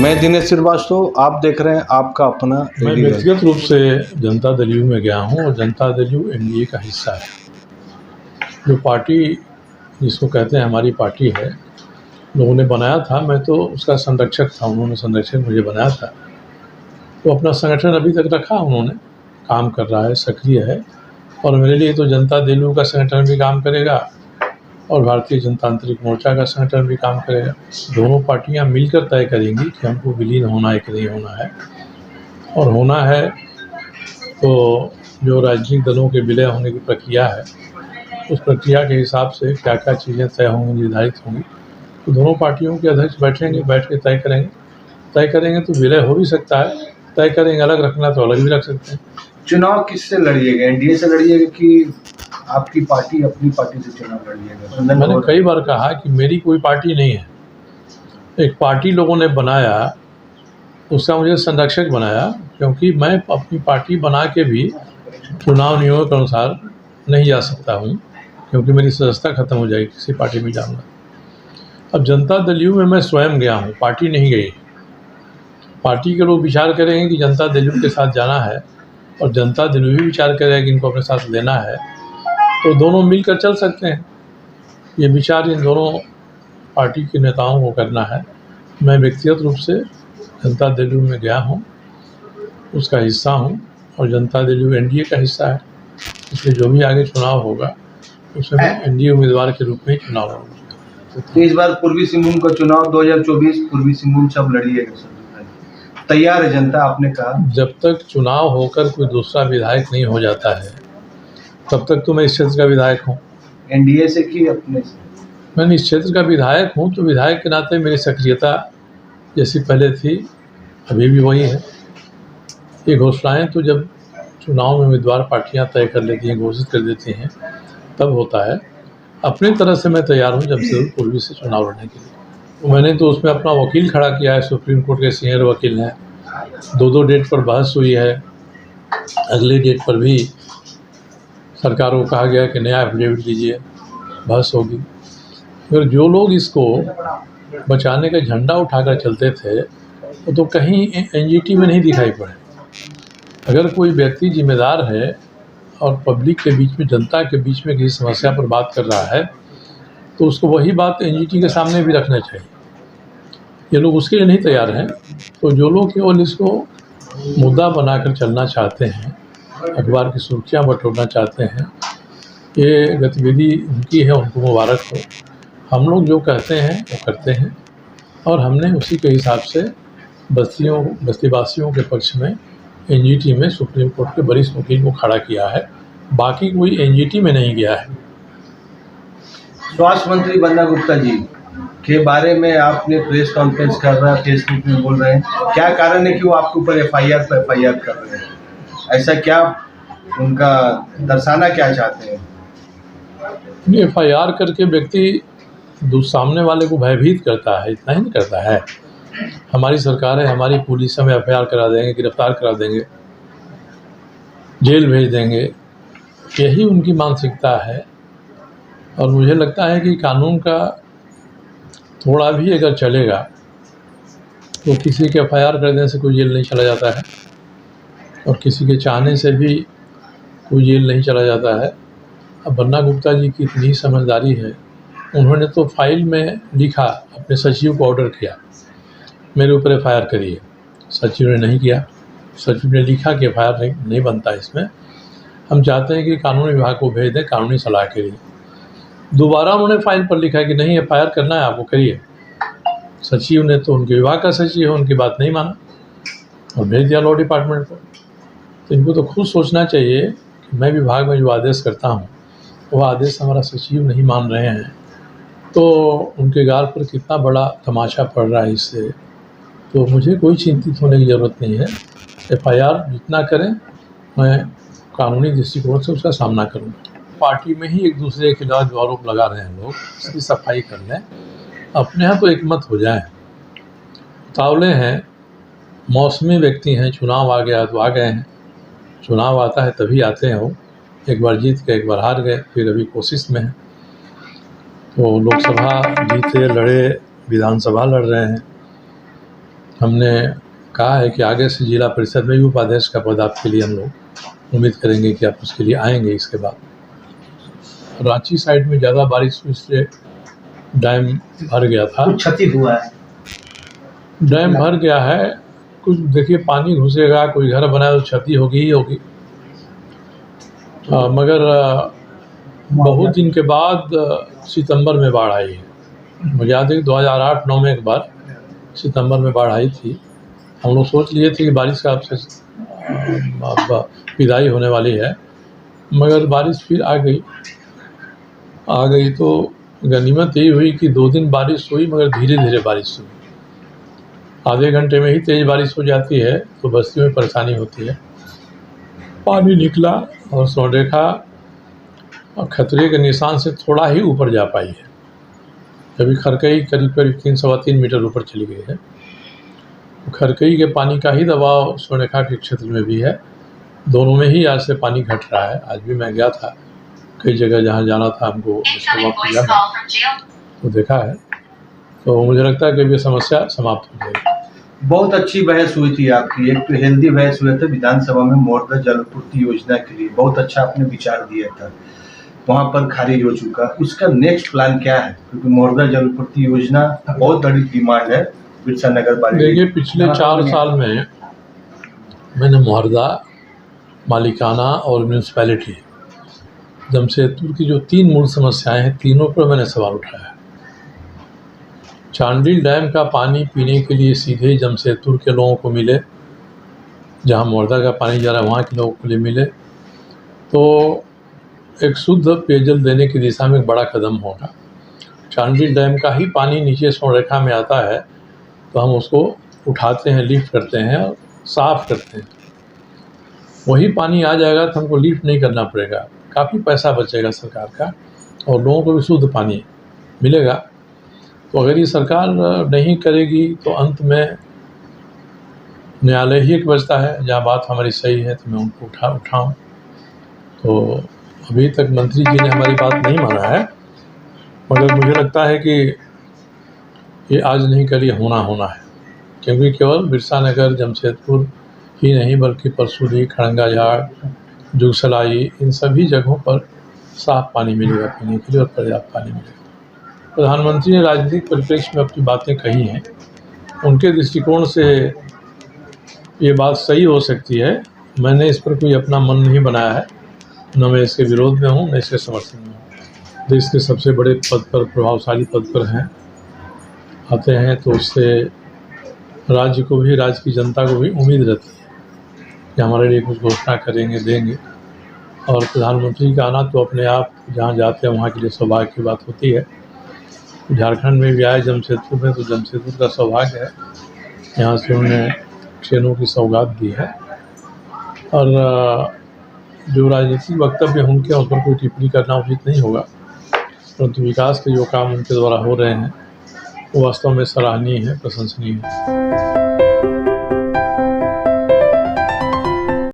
मैं दिनेश श्रीवास्तव, आप देख रहे हैं आपका अपना मैं इंडिया। व्यक्तिगत रूप से जनता दल यू में गया हूं और जनता दल यू एनडीए का हिस्सा है। जो पार्टी जिसको कहते हैं हमारी पार्टी है, लोगों ने बनाया था, मैं तो उसका संरक्षक था, उन्होंने संरक्षक मुझे बनाया था। तो अपना संगठन अभी तक रखा, उन्होंने काम कर रहा है, सक्रिय है। और मेरे लिए तो जनता दल यू का संगठन भी काम करेगा और भारतीय जनतांत्रिक मोर्चा का संगठन भी काम करेगा। दोनों पार्टियां मिलकर तय करेंगी कि हमको विलीन होना है कि नहीं होना है। और होना है तो जो राजनीतिक दलों के विलय होने की प्रक्रिया है, उस प्रक्रिया के हिसाब से क्या क्या चीज़ें तय होंगी, निर्धारित होंगी, तो दोनों पार्टियों के अध्यक्ष बैठेंगे, बैठ के तय करेंगे तो विलय हो भी सकता है, तय करेंगे अलग रखना तो अलग भी रख सकते हैं। चुनाव किससे लड़िएगा? एनडीए से लड़िएगा कि आपकी पार्टी अपनी पार्टी से चुनाव लड़िएगा? मैंने कई बार कहा कि मेरी कोई पार्टी नहीं है, एक पार्टी लोगों ने बनाया, उसका मुझे संरक्षक बनाया, क्योंकि मैं अपनी पार्टी बना के भी चुनाव नियमों के अनुसार नहीं जा सकता हूँ, क्योंकि मेरी सदस्यता खत्म हो जाएगी किसी पार्टी में जाऊँगा। अब जनता दल यू में मैं स्वयं गया हूँ, पार्टी नहीं गई। पार्टी के लोग विचार करेंगे कि जनता दल यू के साथ जाना है और जनता दल यू भी विचार करेगा कि इनको अपने साथ लेना है, तो दोनों मिलकर चल सकते हैं। ये विचार इन दोनों पार्टी के नेताओं को करना है। मैं व्यक्तिगत रूप से जनता दल यू में गया हूँ, उसका हिस्सा हूँ और जनता दल यू एनडीए का हिस्सा है, इसलिए जो भी आगे चुनाव होगा उसमें मैं एनडीए उम्मीदवार के रूप में ही चुनाव लड़ूंगा। तो इस बार पूर्वी सिंहभूम का चुनाव 2024 पूर्वी सिंहभूम से अब लड़िएगा। तैयार है जनता, आपने कहा? जब तक चुनाव होकर कोई दूसरा विधायक नहीं हो जाता है तब तक तो मैं इस क्षेत्र का विधायक हूँ। एनडीए से कि अपने से? मैं इस क्षेत्र का विधायक हूँ, तो विधायक के नाते मेरी सक्रियता जैसी पहले थी अभी भी वही है। ये घोषणाएं तो जब चुनाव में उम्मीदवार पार्टियां तय कर लेती हैं, घोषित कर देती हैं, तब होता है। अपनी तरह से मैं तैयार हूँ जब से पूर्वी से चुनाव लड़ने के लिए। तो मैंने तो उसमें अपना वकील खड़ा किया है, सुप्रीम कोर्ट के सीनियर वकील हैं। 2 डेट पर बहस हुई है, अगली डेट पर भी सरकार को कहा गया कि नया एफिडेविट दीजिए, बहस होगी। फिर जो लोग इसको बचाने का झंडा उठाकर चलते थे वो तो कहीं एनजीटी में नहीं दिखाई पड़े। अगर कोई व्यक्ति जिम्मेदार है और पब्लिक के बीच में, जनता के बीच में किसी समस्या पर बात कर रहा है, तो उसको वही बात एनजीटी के सामने भी रखना चाहिए। ये लोग उसके लिए नहीं तैयार हैं। तो जो लोग केवल इसको मुद्दा बनाकर चलना चाहते हैं, अखबार की सुर्खियाँ बटोरना चाहते हैं, ये गतिविधि उनकी है, उनको मुबारक हो। हम लोग जो कहते हैं वो करते हैं और हमने उसी के हिसाब से बस्तीवासियों के पक्ष में एनजीटी में सुप्रीम कोर्ट के वरिष्ठ वकील को खड़ा किया है। बाकी कोई एनजीटी में नहीं गया है। स्वास्थ्य मंत्री बन्ना गुप्ता जी के बारे में आपने प्रेस कॉन्फ्रेंस कर रहा है, फेसबुक में बोल रहे हैं, क्या कारण है कि वो आपके ऊपर एफआईआर पर एफआईआर कर रहे हैं? ऐसा क्या उनका दर्शाना क्या चाहते हैं? एफआईआर करके व्यक्ति सामने वाले को भयभीत करता है, इतना ही नहीं करता है। हमारी सरकार है, हमारी पुलिस हमें एफआईआर करा देंगे, गिरफ्तार करा देंगे, जेल भेज देंगे, यही उनकी मानसिकता है। और मुझे लगता है कि कानून का थोड़ा भी अगर चलेगा तो किसी के एफआईआर कर देने से कोई जेल नहीं चला जाता है और किसी के चाहने से भी कोई जेल नहीं चला जाता है। अब बन्ना गुप्ता जी की इतनी समझदारी है, उन्होंने तो फाइल में लिखा, अपने सचिव को ऑर्डर किया मेरे ऊपर एफआईआर करिए। सचिव ने नहीं किया, सचिव ने लिखा कि एफआईआर नहीं बनता इसमें, हम चाहते हैं कि कानूनी विभाग को भेज दें कानूनी सलाह के लिए। दोबारा उन्होंने फाइल पर लिखा कि नहीं, एफआईआर करना है आपको, करिए। सचिव ने तो, उनके विभाग का सचिव है, उनकी बात नहीं माना और भेज दिया लॉ डिपार्टमेंट को। तो इनको तो खुद सोचना चाहिए कि मैं विभाग में जो आदेश करता हूँ वह आदेश हमारा सचिव नहीं मान रहे हैं, तो उनके गाल पर कितना बड़ा तमाशा पड़ रहा है इससे। तो मुझे कोई चिंतित होने की ज़रूरत नहीं है। एफआईआर जितना करें, मैं कानूनी दृष्टिकोण से उसका सामना करूँगा। पार्टी में ही एक दूसरे के खिलाफ जो आरोप लगा रहे हैं लोग, इसकी सफाई कर लें, अपने यहाँ तो एक मत हो जाए। तावले हैं, मौसमी व्यक्ति हैं, चुनाव आ गया तो आ गए हैं, चुनाव आता है तभी आते हैं वो। एक बार जीत गए, एक बार हार गए, फिर अभी कोशिश में हैं। तो लोकसभा जीते, लड़े, विधानसभा लड़ रहे हैं। हमने कहा है कि आगे से जिला परिषद में भी उपाध्यक्ष का पद आपके लिए हम लोग उम्मीद करेंगे कि आप उसके लिए आएंगे। इसके बाद रांची साइड में ज़्यादा बारिश हुई इसलिए डैम भर गया था। कुछ क्षति हुआ है? डैम भर गया है, कुछ देखिए पानी घुसेगा, कोई घर बनाए तो क्षति होगी ही होगी। मगर बहुत दिन के बाद सितंबर में बाढ़ आई है। मुझे याद है कि 2008-9 में एक बार सितंबर में बाढ़ आई थी। हम लोग सोच लिए थे कि बारिश का आपसे विदाई होने वाली है, मगर बारिश फिर आ गई तो गनीमत यही हुई कि 2 दिन बारिश हुई, मगर धीरे धीरे बारिश हुई। आधे घंटे में ही तेज़ बारिश हो जाती है तो बस्तियों में परेशानी होती है। पानी निकला और सोनरेखा खतरे के निशान से थोड़ा ही ऊपर जा पाई है। अभी खरकई करीब 3-3.25 मीटर ऊपर चली गई है। खरकई के पानी का ही दबाव सोनरेखा के क्षेत्र में भी है। दोनों में ही आज से पानी घट रहा है। आज भी मैं गया था कई जगह जहाँ जाना था हमको तो देखा है, तो मुझे लगता है कि ये समस्या समाप्त हो जाएगी। बहुत अच्छी बहस हुई थी आपकी, एक तो हेल्दी बहस हुआ था विधानसभा में मोरदा जलपूर्ति योजना के लिए, बहुत अच्छा आपने विचार दिया था, वहाँ पर खारिज हो चुका। उसका नेक्स्ट प्लान क्या है? क्योंकि मोरदा जलपूर्ति योजना बहुत बड़ी डिमांड है बिरसा नगर बारे। देखिए पिछले 4 साल में मैंने मोहर्दा, मालिकाना और म्यूनसिपैलिटी जमशेदपुर की जो 3 मूल समस्याएं हैं, तीनों पर मैंने सवाल उठाया है। चांडिल डैम का पानी पीने के लिए सीधे जमशेदपुर के लोगों को मिले, जहां मोरदा का पानी जा रहा है वहाँ के लोगों के लिए मिले तो एक शुद्ध पेयजल देने की दिशा में एक बड़ा कदम होगा। चांडिल डैम का ही पानी नीचे सोनरेखा में आता है तो हम उसको उठाते हैं, लिफ्ट करते हैं और साफ़ करते हैं। वही पानी आ जाएगा तो हमको लिफ्ट नहीं करना पड़ेगा, काफ़ी पैसा बचेगा सरकार का और लोगों को भी शुद्ध पानी मिलेगा। तो अगर ये सरकार नहीं करेगी तो अंत में न्यायालय ही एक बचता है, जहाँ बात हमारी सही है तो मैं उनको उठाऊँ। तो अभी तक मंत्री जी ने हमारी बात नहीं माना है, मगर मुझे लगता है कि ये आज नहीं कल ये होना है, क्योंकि केवल बिरसा नगर जमशेदपुर ही नहीं बल्कि परसूदी, खड़ंगा झाड़, जुगसलाई, इन सभी जगहों पर साफ पानी मिलेगा पीने के लिए और पर्याप्त पानी मिलेगा। प्रधानमंत्री ने राजनीतिक परिप्रेक्ष्य में अपनी बातें कही हैं, उनके दृष्टिकोण से ये बात सही हो सकती है। मैंने इस पर कोई अपना मन नहीं बनाया है, न मैं इसके विरोध में हूँ न इसके समर्थन में हूँ। देश के सबसे बड़े पद पर, प्रभावशाली पद पर हैं, आते हैं तो उससे राज्य को भी, राज्य की जनता को भी उम्मीद रहती है कि हमारे लिए कुछ घोषणा करेंगे, देंगे। और प्रधानमंत्री का आना तो अपने आप जहाँ जाते हैं वहाँ के लिए सौभाग्य की बात होती है। झारखंड में भी आए जमशेदपुर में तो जमशेदपुर का सौभाग्य है, यहाँ से उन्होंने ट्रेनों की सौगात दी है। और जो राजनीतिक वक्तव्य उनके उस पर कोई टिप्पणी करना उचित नहीं होगा, परंतु विकास के जो काम उनके द्वारा हो रहे हैं वो वास्तव में सराहनीय है, प्रशंसनीय है।